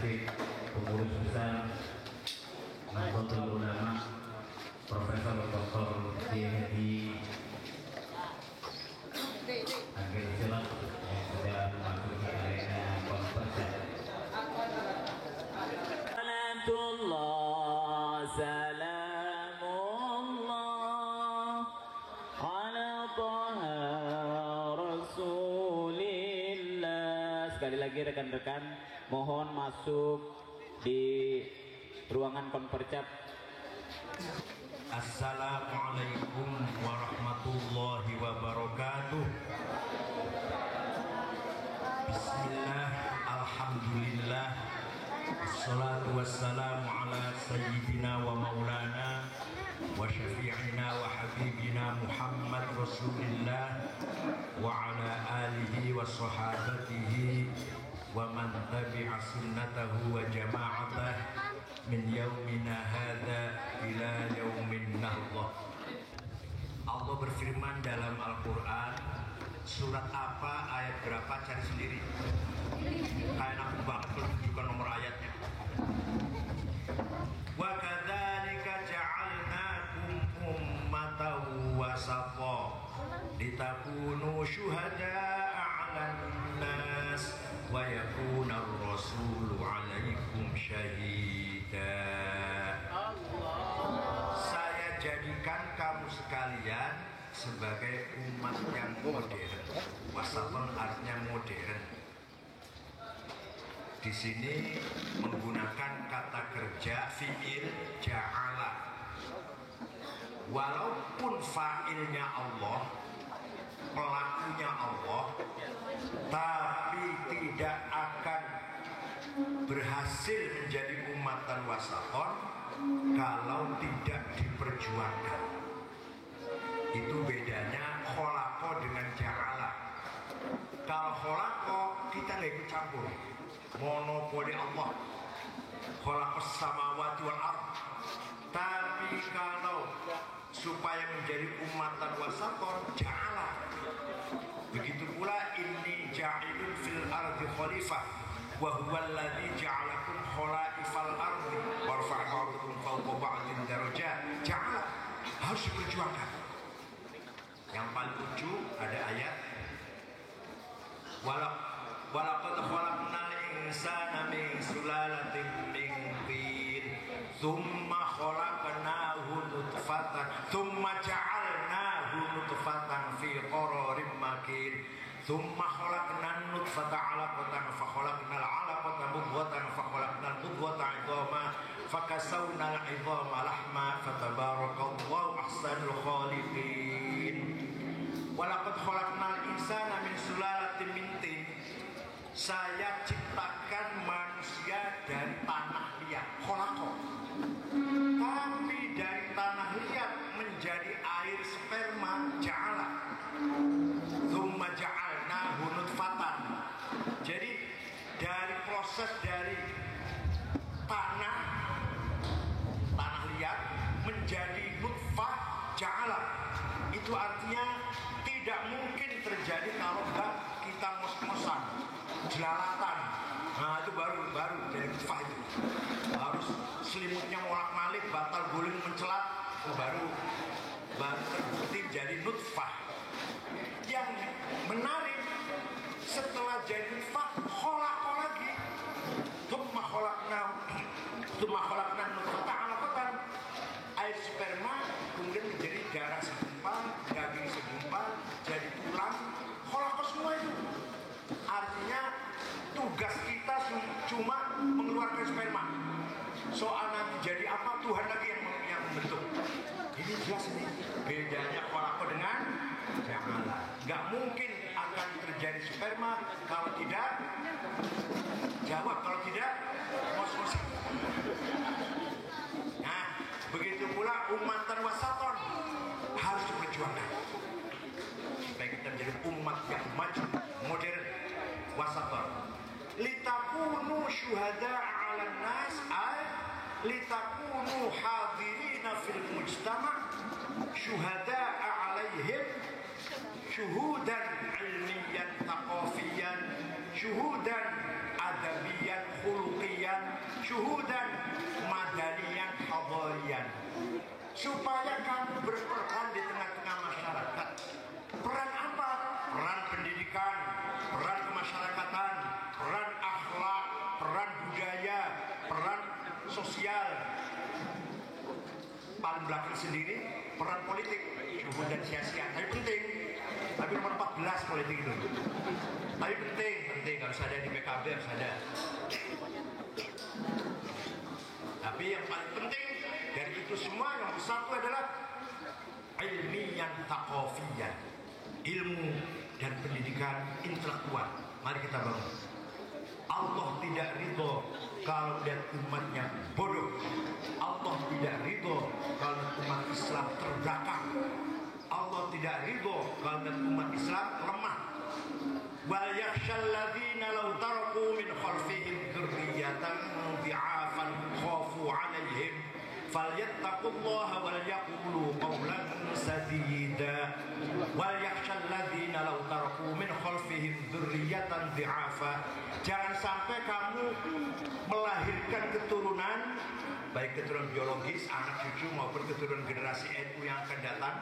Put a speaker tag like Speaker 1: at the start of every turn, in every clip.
Speaker 1: Haji Pengurus Besar Nahdlatul Ulama Profesor Dr. Kiai Agil Silap yang sudah memasuki arena konferensi.
Speaker 2: Salamullah ala Taha Rasulillah. Sekali lagi rekan-rekan mohon masuk di ruangan konferensi.
Speaker 3: Assalamualaikum warahmatullahi wabarakatuh. Bismillah, alhamdulillah, assalatu wassalamu ala sayyidina wa maulana wa syafi'ina wa habibina Muhammad Rasulillah wa ala alihi wa sahabatihi wa man tabi'a sunnatahu wa jama'atah min yaumina hadha ila yaumin nahdah. Allah berfirman dalam Al-Quran, surat apa, ayat berapa, cari sendiri. Kayak enak banget kalau tunjukkan nomor ayatnya. Wa kadzalika ja'alnakum ummatan wasata litakunu syuhada'a 'alan nas wa yakuna ar-rasulu 'alaikum syahida. Saya jadikan kamu sekalian sebagai umat yang modern. Wasatan artinya modern. Di sini menggunakan kata kerja fi'il ja'ala. Walaupun fa'ilnya Allah, pelakunya Allah, tapi tidak akan berhasil menjadi umatan wasaton kalau tidak diperjuangkan. Itu bedanya kholako dengan ja'ala. Kalau kholako kita nggak ikut campur, monopoli Allah, kholakos samawati wal ardh. Tapi kalau supaya menjadi umatan wasaton, ja'ala. Begitu pula inni ja'ilun fil ardi khalifah wa huwa alladhi ja'alakum khalaifal ardi warfa'a ba'dakum fawqa ba'din darajat. Ja'ala harus diperjuangkan. Yang paling ujung ada ayat walaqad khalaqnal insana min sulalatin min tin thumma khalaqnahu nutfatan thumma ja'alnahu nutfatan fi qararin makin thumma khalaqnan nutfata 'alaqatan fa khalaqnal 'alaqata mudghatan fa khalaqnal mudghata 'idhaman fa kasawnal 'idhama lahma fatabarakallahu ahsanul khaliqin. Walaqad khalaqnal insana min sulalatin min tin. Saya ciptakan manusia dari tanah liat, kholaqo. Tapi dari tanah liat menjadi air sperma, ja'ala. Tsumma ja'alnahu nutfatan. Jadi dari proses dari tanah liat menjadi nutfah, ja'ala. Itu artinya tidak mungkin terjadi kalau enggak kita ngos-ngosan, jelalatan. Nah itu baru jadi nutfah itu. Harus selimutnya molak-malik, batal guling mencelat, baru terbukti jadi nutfah. Yang menarik, setelah jadi nutfah, kholaqo lagi. Tsumma khalaqna nutfata 'alaqatan. Air sperma kemudian menjadi darah segumpal, daging segumpal, jadi tulang, kholaqo semua itu. Artinya tugas kita cuma mengeluarkan sperma. Soal nanti jadi apa, Tuhan lagi yang membentuk. Ini jelas ini bedanya kholaqo dengan ja'ala. Gak mungkin akan terjadi sperma kalau tidak jawab, kalau tidak mos-mos. Nah, begitu pula umatan wasaton harus diperjuangkan supaya kita menjadi umat yang maju, modern, wasaton. Litakunu syuhada'a 'alan nas, ay litakunu hadirina fil mujtama' syuhada'a 'alaihim syuhudan ilmiyan taqafiyan syuhudan adabiyan, khuluqiyan, syuhudan, madaniyan, hadariyan. Supaya kamu berperan di tengah-tengah masyarakat. Peran apa? Peran pendidikan, peran kemasyarakatan, peran akhlak, peran budaya, peran sosial. Paling belakang sendiri peran politik, syuhud dan sia-sia. Tapi penting. Tapi nomor 14 politik itu. Tapi penting harus ada di PKB, harus ada. Tapi yang paling penting dari itu semua yang satu adalah ilmiyan taqafiyan, ilmu dan pendidikan intelektual. Mari kita bangun. Allah tidak ridho kalau lihat umatnya bodoh. Allah tidak ridho kalau umat Islam terbelakang. Allah tidak ridho kalau lihat umat Islam lemah. Wal yakhshal ladzina law taraku min khalfihim dzurriyyatan dhi'afan khafu 'alaihim falyattaqullaha wal yaqulu qawlan sadida. Wal yakhshal ladzina law taraku min khalfihim dzurriyyatan dhi'afa. Jangan sampai kamu melahirkan keturunan, baik keturunan biologis, anak cucu maupun keturunan generasi NU yang akan datang.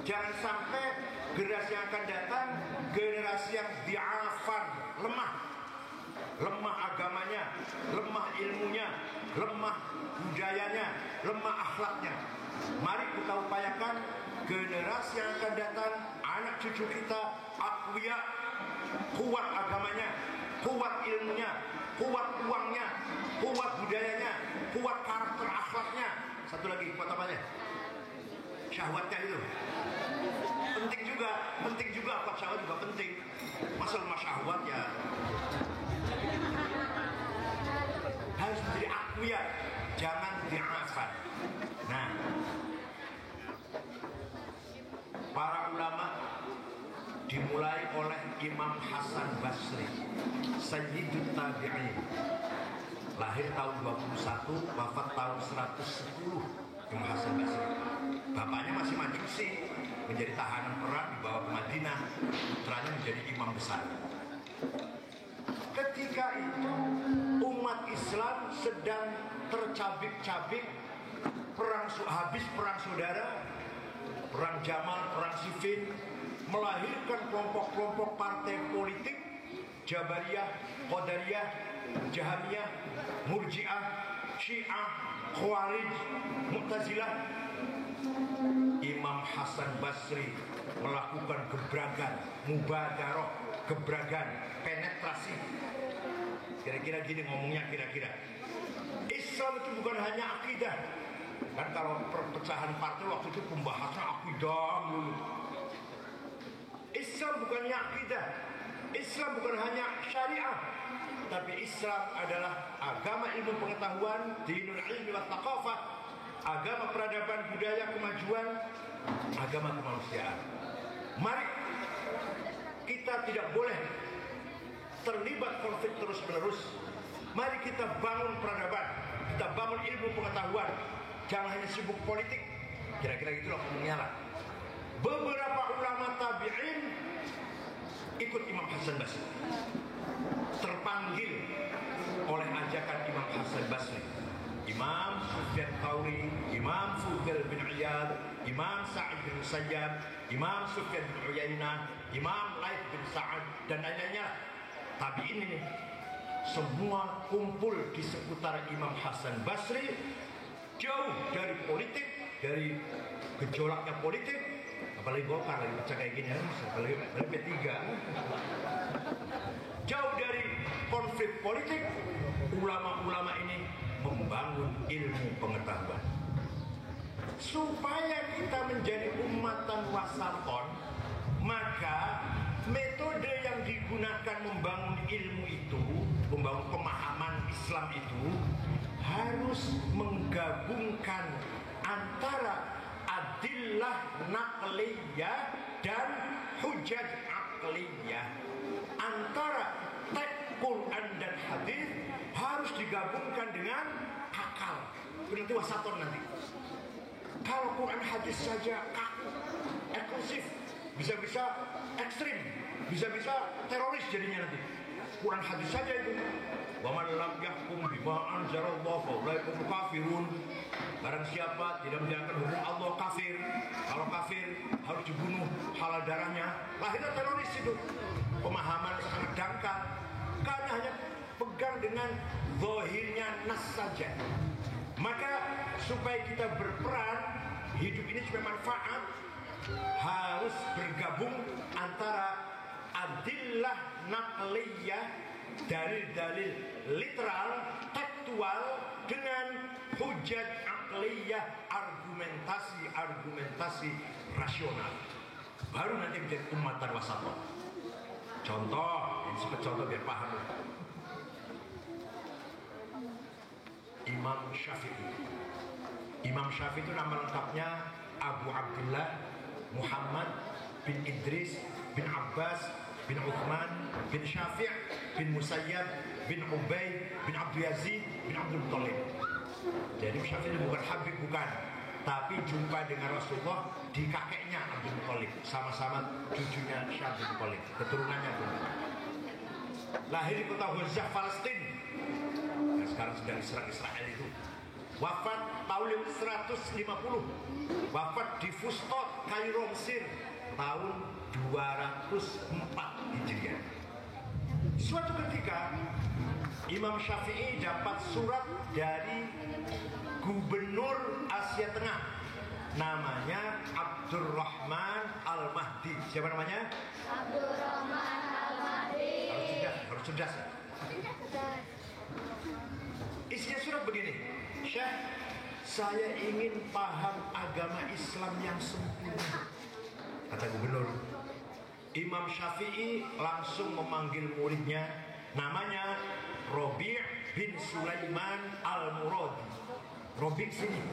Speaker 3: Jangan sampai generasi yang akan datang generasi yang di'afan, lemah agamanya, lemah ilmunya, lemah budayanya, lemah akhlaknya. Mari kita upayakan generasi yang akan datang, anak cucu kita aqwiya, kuat agamanya, kuat ilmunya, kuat uangnya, kuat budayanya, kuat karakter akhlaknya. Satu lagi, kuat apanya? Syahwatnya itu penting juga kuat syahwat juga penting. Masalah syahwat ya harus menjadi aqwiya, jangan di'afan. Nah, para ulama dimulai oleh Imam Hasan Basri, Sayyidut Tabi'in, lahir tahun 21, wafat tahun 110. Imam Hasan Basri, bapaknya masih majusi, menjadi tahanan perang, dibawa ke Madinah, putranya menjadi imam besar. Ketika itu umat Islam sedang tercabik-cabik, habis perang saudara, perang Jamal, perang Siffin, melahirkan kelompok-kelompok partai politik, Jabariyah, Qadariyah, Jahamiyah, Murji'ah, Syiah, Khawarij, Mu'tazilah. Imam Hasan Basri melakukan gebrakan, mubadarah, gebrakan, penetrasi. Kira-kira gini ngomongnya, kira-kira Islam itu bukan hanya akidah. Kan kalau perpecahan partai waktu itu pembahasan akidah dulu. Islam bukannya akidah, Islam bukan hanya syariah, tapi Islam adalah agama ilmu pengetahuan, dinul ilmi wa thaqafah, agama peradaban, budaya, kemajuan, agama kemanusiaan. Mari kita tidak boleh terlibat konflik terus-menerus. Mari kita bangun peradaban, kita bangun ilmu pengetahuan, jangan hanya sibuk politik. Kira-kira gitulah ngomongnya lah. Beberapa ulama tabi'in ikut Imam Hasan Basri, terpanggil oleh ajakan Imam Hasan Basri. Imam Sufyan Tsauri, Imam Fudail bin Iyad, Imam Sa'id bin Musayyab, Imam Sufyan bin Uyainah, Imam Laits bin Sa'ad, dan lain-lainnya. Tabi'in ini semua kumpul di seputar Imam Hasan Basri, jauh dari politik, dari gejolaknya politik. Apalagi Golkar lagi pecah kayak gini, apalagi P3. Jauh dari konflik politik, ulama-ulama ini membangun ilmu pengetahuan supaya kita menjadi ummatan wasaton. Maka metode yang digunakan membangun ilmu itu, membangun pemahaman Islam itu, harus menggabungkan antara adillah naqliyah dan hujjah aqliyah. Antara teks Quran dan hadis harus digabungkan dengan akal. Berarti wasaton nanti. Kalau Quran hadis saja kaku, eksklusif, bisa-bisa ekstrim, bisa-bisa teroris jadinya nanti. Quran hadis saja itu. Wa man lam yahkum bima anzalallahu fa ulaika humul kafirun. Barang siapa tidak menjalankan hukum Allah kafir. Kalau kafir harus dibunuh, halal darahnya. Lahirnya teroris itu. Pemahaman sangat dangkal karena hanya pegang dengan zahirnya nas saja. Maka supaya kita berperan hidup ini supaya manfaat, harus bergabung antara adillah naqliyah, dalil-dalil literal, tekstual, dengan hujjat aqliyah, argumentasi rasional. Baru nanti menjadi ummatan wasatah. Contoh, ini sebut contoh biar paham. Imam Syafi'i. Imam Syafi'i itu nama lengkapnya Abu Abdullah Muhammad bin Idris bin Abbas bin Uthman bin Syafi' bin Musayyab bin Ubaid bin Abdul Yazid bin Abdul Muttalib. Jadi Syafi'i bukan Habib, bukan, tapi jumpa dengan Rasulullah di kakeknya Abdul Muttalib, sama-sama cucunya Syekh Abdul Muttalib, keturunannya pun. Lahir di kota Huzah, Palestina. Nah, sekarang sedang Israel itu. Wafat tahun 150. Wafat di Fustot, Kairo, Mesir, tahun 204 Hijriah. Suatu ketika Imam Syafi'i dapat surat dari Gubernur Asia Tengah, namanya Abdurrahman Al-Mahdi. Siapa namanya?
Speaker 4: Abdurrahman Al-Mahdi.
Speaker 3: Harus cerdas. Isinya surat begini. Syekh, saya ingin paham agama Islam yang sempurna, kata gubernur. Imam Syafi'i langsung memanggil muridnya, namanya Robi' bin Sulaiman Al-Muradi. Robi' sini,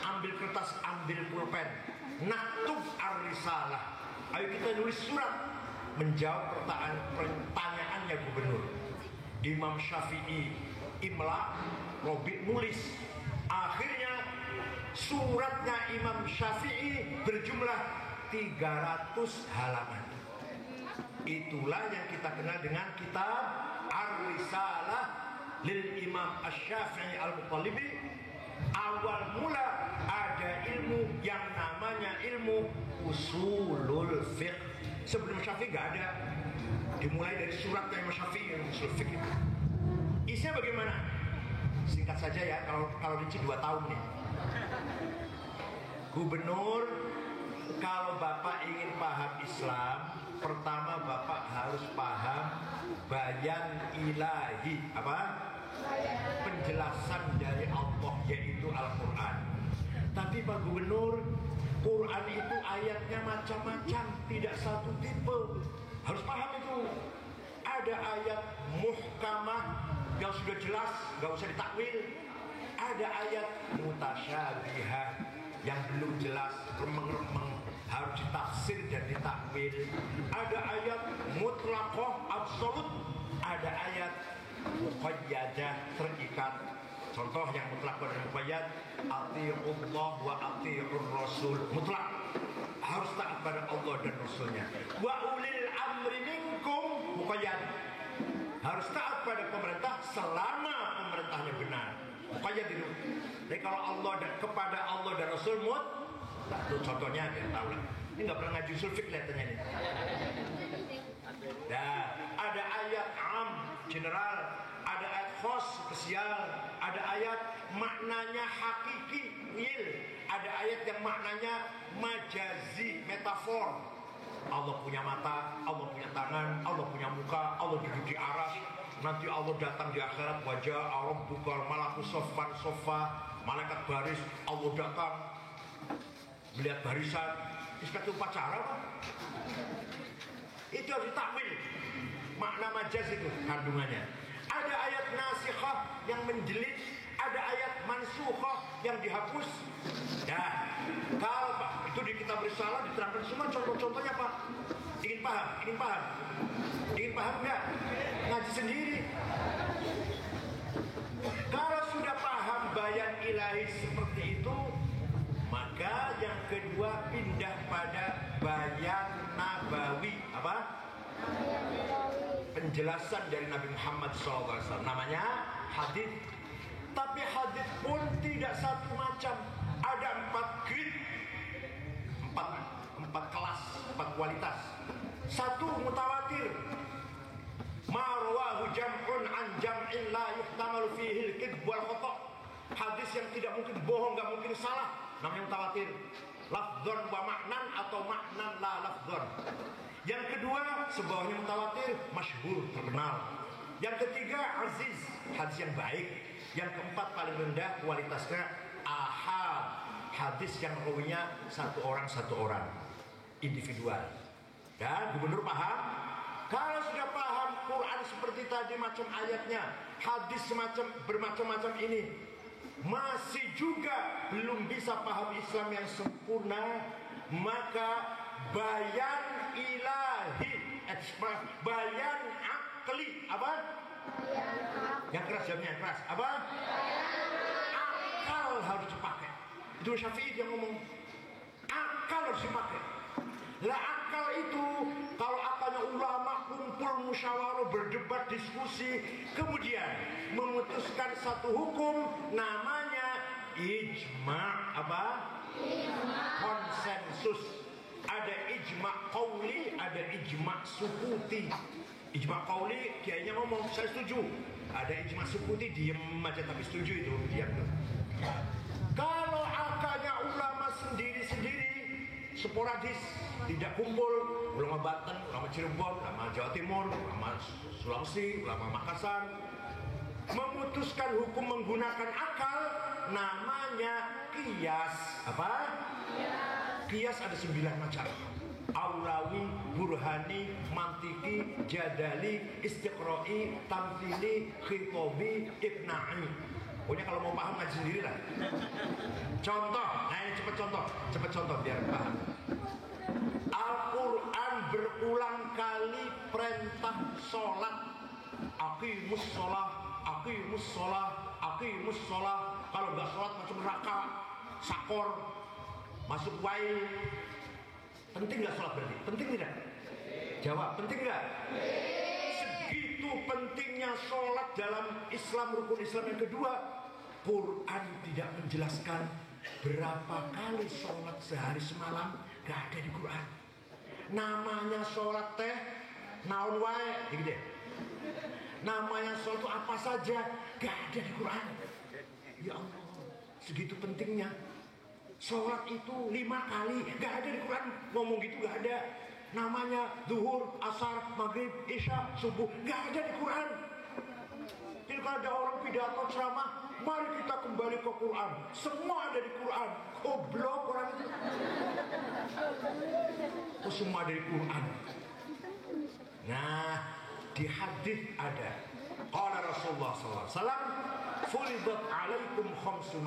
Speaker 3: ambil kertas, ambil pulpen, naktub ar-risalah. Ayo kita nulis surat menjawab pertanyaannya gubernur. Imam Syafi'i imla, Robi' nulis. Akhirnya suratnya Imam Syafi'i berjumlah 300 halaman. Itulah yang kita kenal dengan kitab Ar-Risalah lil Imam Asy-Syafi'i Al-Muttalibi. Awal mula ada ilmu yang namanya ilmu usulul fiqh. Sebelum Syafi'i gak ada. Dimulai dari suratnya Imam Syafi'i yang usul fiqh. Isinya bagaimana? Singkat saja ya, kalau rinci 2 tahun nih. Gubernur, kalau Bapak ingin paham Islam, pertama Bapak harus paham bayan ilahi. Apa? Penjelasan dari Allah, yaitu Al-Quran. Tapi Pak Gubernur, Quran itu ayatnya macam-macam, tidak satu tipe. Harus paham itu. Ada ayat muhkamah yang sudah jelas, gak usah ditakwil. Ada ayat mutasyabihah yang belum jelas, remeng-remeng, harus ditafsir dan ditakwil. Ada ayat mutlaqah, absolut. Ada ayat muqayyadah, terikat. Contoh yang mutlaqah dan muqayyad, atiiullah wa atiiur rasul. Mutlak, harus taat pada Allah dan Rasulnya. Wa ulil amri minkum, muqayyad, harus taat pada pemerintah selama pemerintahnya benar. Muqayyad itu. Jadi kalau Allah dan kepada Allah dan Rasul itu contohnya ya tahu lah. Ini nggak pernah ngaji usul fiqh lihatnya ini. Nah, ada ayat am general, ada ayat khos spesial, ada ayat maknanya hakiki real, ada ayat yang maknanya majazi metafor. Allah punya mata, Allah punya tangan, Allah punya muka, Allah duduk di aras. Nanti Allah datang di akhirat, wajah Allah bukal malaku sofan sofa, malaikat baris, Allah datang melihat barisan. Itu upacara Pak. Itu harus ditakwil. Makna majaz itu kandungannya. Ada ayat nasikhah yang menjelit, ada ayat mansukhah yang dihapus. Nah, kalau Pak itu di kitab risalah diterangkan semua contoh-contohnya Pak. Ingin paham? Ingin paham nggak? Ngaji sendiri. Kalau sudah paham bayan ilahi seperti itu, maka yang kedua pindah pada bayan nabawi. Apa? penjelasan dari Nabi Muhammad SAW. Namanya hadis. Tapi hadis pun tidak satu macam. Ada 4 grade, 4 kelas, 4 kualitas. 1 mutawatir. Ma rawahu jam'un an jam'in la yuhtamalu fihi al-kidb wal khata'. Hadis yang tidak mungkin bohong, enggak mungkin salah, namanya mutawatir. Lafdzon wa maknan atau maknan la lafdzon. Yang kedua, sebawahnya mutawatir, masyhur, terkenal. Yang ketiga, aziz, hadis yang baik. Yang keempat, paling rendah kualitasnya, ahad, hadis yang rawinya satu orang, individual. Dan gubernur paham? Kalau sudah paham Quran seperti tadi macam ayatnya, hadis semacam bermacam-macam ini, masih juga belum bisa paham Islam yang sempurna, maka bayan ilahi, bayan akli, apa? Yang keras, jawabnya yang keras, apa? Akal harus dipakai. Itu Syafi'i yang ngomong, akal harus dipakai. Lah akal itu kalau apanya ulama kumpul musyawarah berdebat diskusi kemudian memutuskan satu hukum namanya ijma', apa? Konsensus. Ada ijma' qauli, ada ijma' sukuti. Ijma' qauli kiainya ngomong saya setuju. Ada ijma' sukuti diem aja tapi setuju itu diam tuh. Kalau akalnya ulama sendiri-sendiri sporadis, tidak kumpul, ulama Banten, ulama Cirebon, ulama Jawa Timur, ulama Sulawesi, ulama Makassar, memutuskan hukum menggunakan akal, namanya qiyas. Apa? Qiyas ada 9 macam. Aulawi, burhani, mantiki, jadali, istiqra'i, tamthili, khitobi, ibna'i. Pokoknya kalau mau paham ngaji sendiri lah. Contoh, nah ini cepet contoh biar paham. Al-Quran berulang kali perintah sholat. Aqimus sholah, aqimus sholah, aqimus sholah. Kalau nggak sholat macam neraka, sakor, masuk wail. Penting nggak sholat berarti? Penting tidak? Jawab, penting nggak? Segitu pentingnya sholat dalam Islam, rukun Islam yang kedua. Quran tidak menjelaskan berapa kali sholat sehari semalam, gak ada di Quran. Namanya sholat teh naon wae, gitu deh. Namanya sholat itu apa saja, gak ada di Quran. Ya Allah, segitu pentingnya. Sholat itu 5 kali, gak ada di Quran. Ngomong gitu gak ada. Namanya zuhur, asar, maghrib, isya, subuh, gak ada di Quran. Jadi kalau ada orang pidato ceramah, mari kita kembali ke Quran. Semua ada di Quran. Goblok orang itu. Oh, semua ada di Quran. Nah, di hadis ada. Qala Rasulullah sallallahu alaihi wasallam, "Furidat alaikum khamsun